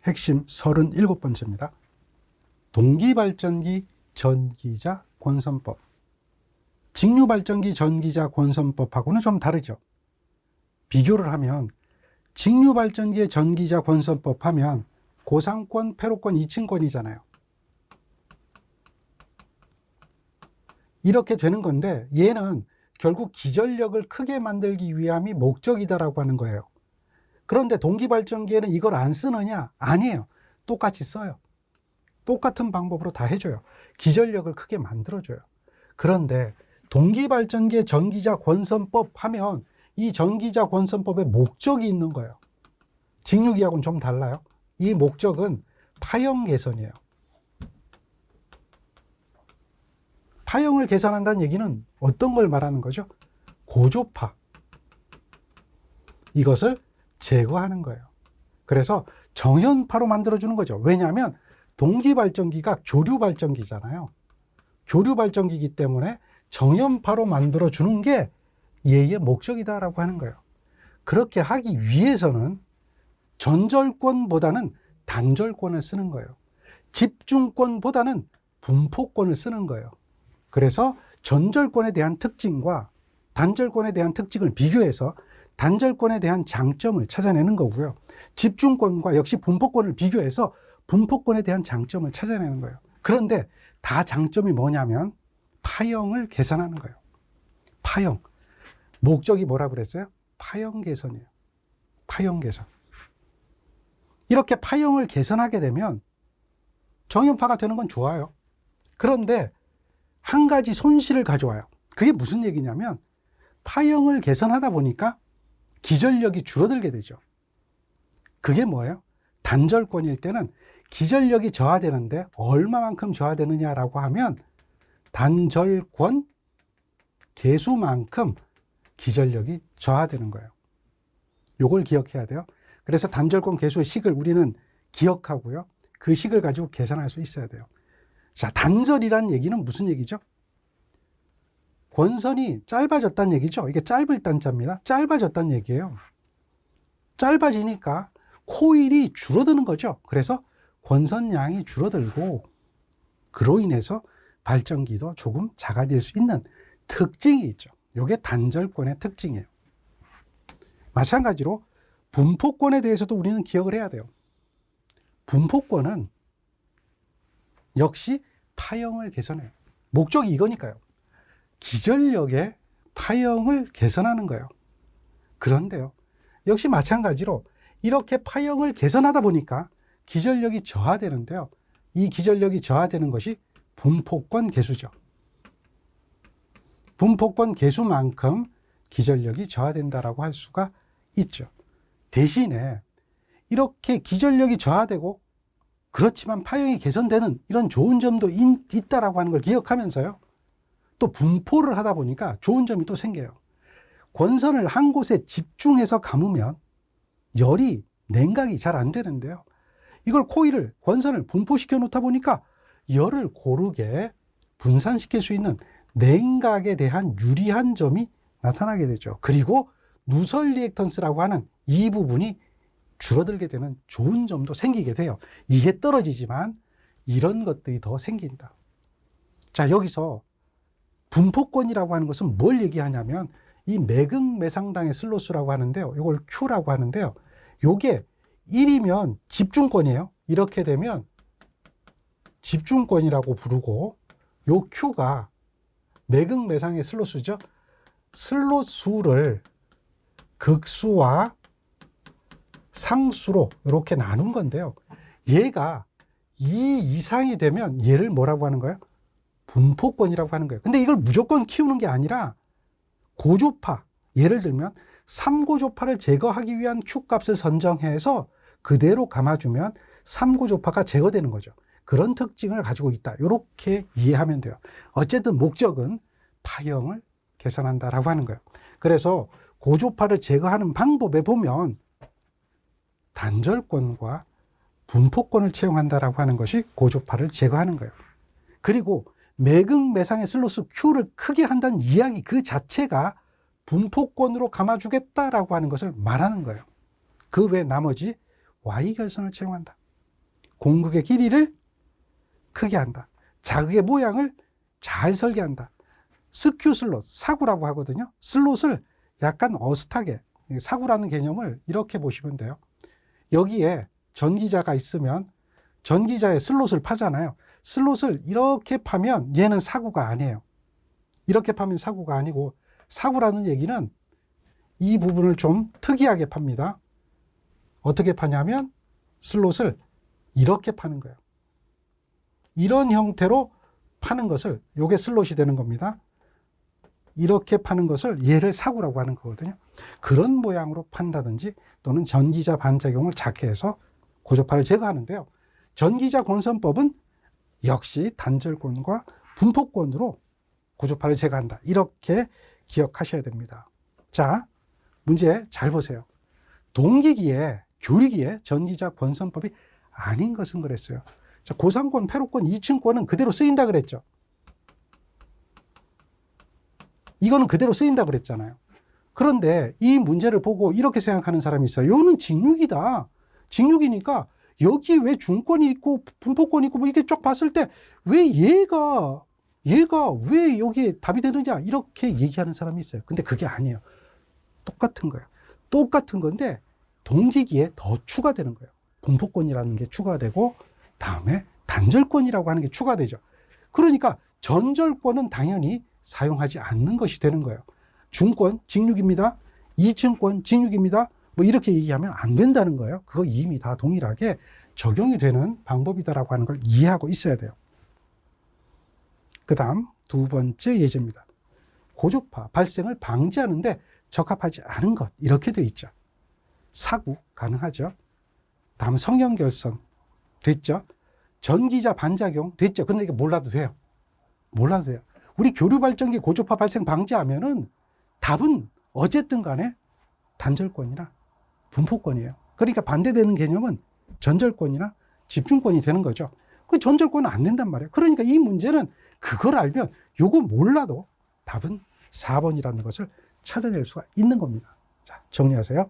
핵심 37번째입니다. 동기발전기 전기자 권선법. 직류발전기 전기자 권선법하고는 좀 다르죠. 비교를 하면 직류발전기의 전기자 권선법 하면 고상권, 패로권, 2층권이잖아요. 이렇게 되는 건데 얘는 결국 기전력을 크게 만들기 위함이 목적이다라고 하는 거예요. 그런데 동기발전기에는 이걸 안 쓰느냐? 아니에요. 똑같이 써요. 똑같은 방법으로 다 해줘요. 기전력을 크게 만들어줘요. 그런데 동기발전기의 전기자 권선법 하면 이 전기자 권선법에 목적이 있는 거예요. 직류기하고는 좀 달라요. 이 목적은 파형 개선이에요. 파형을 개선한다는 얘기는 어떤 걸 말하는 거죠? 고조파. 이것을 제거하는 거예요. 그래서 정연파로 만들어주는 거죠. 왜냐하면 동기발전기가 교류발전기잖아요. 교류발전기이기 때문에 정연파로 만들어주는 게 얘의 목적이다라고 하는 거예요. 그렇게 하기 위해서는 전절권보다는 단절권을 쓰는 거예요. 집중권보다는 분포권을 쓰는 거예요. 그래서 전절권에 대한 특징과 단절권에 대한 특징을 비교해서 단절권에 대한 장점을 찾아내는 거고요. 집중권과 역시 분포권을 비교해서 분포권에 대한 장점을 찾아내는 거예요. 그런데 다 장점이 뭐냐면 파형을 개선하는 거예요. 파형. 목적이 뭐라고 그랬어요? 파형 개선이에요. 파형 개선. 이렇게 파형을 개선하게 되면 정연파가 되는 건 좋아요. 그런데 한 가지 손실을 가져와요. 그게 무슨 얘기냐면 파형을 개선하다 보니까 기전력이 줄어들게 되죠. 그게 뭐예요? 단절권일 때는 기전력이 저하되는데 얼마만큼 저하되느냐라고 하면 단절권 개수만큼 기전력이 저하되는 거예요. 요걸 기억해야 돼요. 그래서 단절권 개수의 식을 우리는 기억하고요. 그 식을 가지고 계산할 수 있어야 돼요. 자, 단절이란 얘기는 무슨 얘기죠? 권선이 짧아졌다는 얘기죠. 이게 짧을 단자입니다. 짧아졌다는 얘기예요. 짧아지니까 코일이 줄어드는 거죠. 그래서 권선량이 줄어들고 그로 인해서 발전기도 조금 작아질 수 있는 특징이 있죠. 이게 단절권의 특징이에요. 마찬가지로 분포권에 대해서도 우리는 기억을 해야 돼요. 분포권은 역시 파형을 개선해요. 목적이 이거니까요. 기전력의 파형을 개선하는 거예요. 그런데요, 역시 마찬가지로 이렇게 파형을 개선하다 보니까 기전력이 저하되는데요. 이 기전력이 저하되는 것이 분포권 개수죠. 분포권 개수만큼 기전력이 저하된다라고 할 수가 있죠. 대신에 이렇게 기전력이 저하되고 그렇지만 파형이 개선되는 이런 좋은 점도 있다라고 하는 걸 기억하면서요. 또 분포를 하다 보니까 좋은 점이 또 생겨요. 권선을 한 곳에 집중해서 감으면 열이 냉각이 잘 안 되는데요. 이걸 코일을 권선을 분포시켜 놓다 보니까 열을 고르게 분산시킬 수 있는 냉각에 대한 유리한 점이 나타나게 되죠. 그리고 누설 리액턴스라고 하는 이 부분이 줄어들게 되는 좋은 점도 생기게 돼요. 이게 떨어지지만 이런 것들이 더 생긴다. 자, 여기서 분포권이라고 하는 것은 뭘 얘기하냐면 이 매극매상당의 슬로스라고 하는데요. 이걸 Q라고 하는데요. 요게 1이면 집중권이에요. 이렇게 되면 집중권이라고 부르고 요 Q가 매극매상의 슬로스죠. 슬롯수를 극수와 상수로 이렇게 나눈 건데요. 얘가 2 이상이 되면 얘를 뭐라고 하는 거예요? 분포권이라고 하는 거예요. 근데 이걸 무조건 키우는 게 아니라 고조파, 예를 들면 3고조파를 제거하기 위한 Q값을 선정해서 그대로 감아주면 3고조파가 제거되는 거죠. 그런 특징을 가지고 있다. 이렇게 이해하면 돼요. 어쨌든 목적은 파형을 개선한다라고 하는 거예요. 그래서 고조파를 제거하는 방법에 보면 단절권과 분포권을 채용한다라고 하는 것이 고조파를 제거하는 거예요. 그리고 매극매상의 슬로스 Q를 크게 한다는 이야기 그 자체가 분포권으로 감아주겠다라고 하는 것을 말하는 거예요. 그 외 나머지 Y결선을 채용한다. 공극의 길이를 크게 한다. 자극의 모양을 잘 설계한다. 스큐 슬롯, 사구라고 하거든요. 슬롯을 약간 어슷하게, 사구라는 개념을 이렇게 보시면 돼요. 여기에 전기자가 있으면 전기자의 슬롯을 파잖아요. 슬롯을 이렇게 파면 얘는 사구가 아니에요. 이렇게 파면 사구가 아니고, 사구라는 얘기는 이 부분을 좀 특이하게 팝니다. 어떻게 파냐면 슬롯을 이렇게 파는 거예요. 이런 형태로 파는 것을, 요게 슬롯이 되는 겁니다. 이렇게 파는 것을 얘를 사구라고 하는 거거든요. 그런 모양으로 판다든지 또는 전기자 반작용을 작게 해서 고조파를 제거하는데요. 전기자 권선법은 역시 단절권과 분포권으로 고조파를 제거한다. 이렇게 기억하셔야 됩니다. 자, 문제 잘 보세요. 동기기에, 교리기에 전기자 권선법이 아닌 것은 그랬어요. 자, 고상권, 패로권, 2층권은 그대로 쓰인다 그랬죠. 이거는 그대로 쓰인다 그랬잖아요. 그런데 이 문제를 보고 이렇게 생각하는 사람이 있어요. 이거는 직육이다. 직육이니까 여기 왜 중권이 있고 분포권이 있고 뭐 이렇게 쫙 봤을 때 왜 얘가 왜 여기에 답이 되느냐 이렇게 얘기하는 사람이 있어요. 근데 그게 아니에요. 똑같은 거예요. 똑같은 건데 동지기에 더 추가되는 거예요. 분포권이라는 게 추가되고 다음에 단절권이라고 하는 게 추가되죠. 그러니까 전절권은 당연히 사용하지 않는 것이 되는 거예요. 중권 직육입니다. 2층권 직육입니다. 뭐 이렇게 얘기하면 안 된다는 거예요. 그거 이미 다 동일하게 적용이 되는 방법이다라고 하는 걸 이해하고 있어야 돼요. 그 다음 두 번째 예제입니다. 고조파 발생을 방지하는데 적합하지 않은 것 이렇게 돼 있죠. 사구 가능하죠. 다음 성형결선 됐죠. 전기자 반작용 됐죠. 근데 이게 몰라도 돼요. 몰라도 돼요. 우리 교류발전기 고조파 발생 방지하면은 답은 어쨌든 간에 단절권이나 분포권이에요. 그러니까 반대되는 개념은 전절권이나 집중권이 되는 거죠. 그 전절권은 안 된단 말이에요. 그러니까 이 문제는 그걸 알면 요거 몰라도 답은 4번이라는 것을 찾아낼 수가 있는 겁니다. 자, 정리하세요.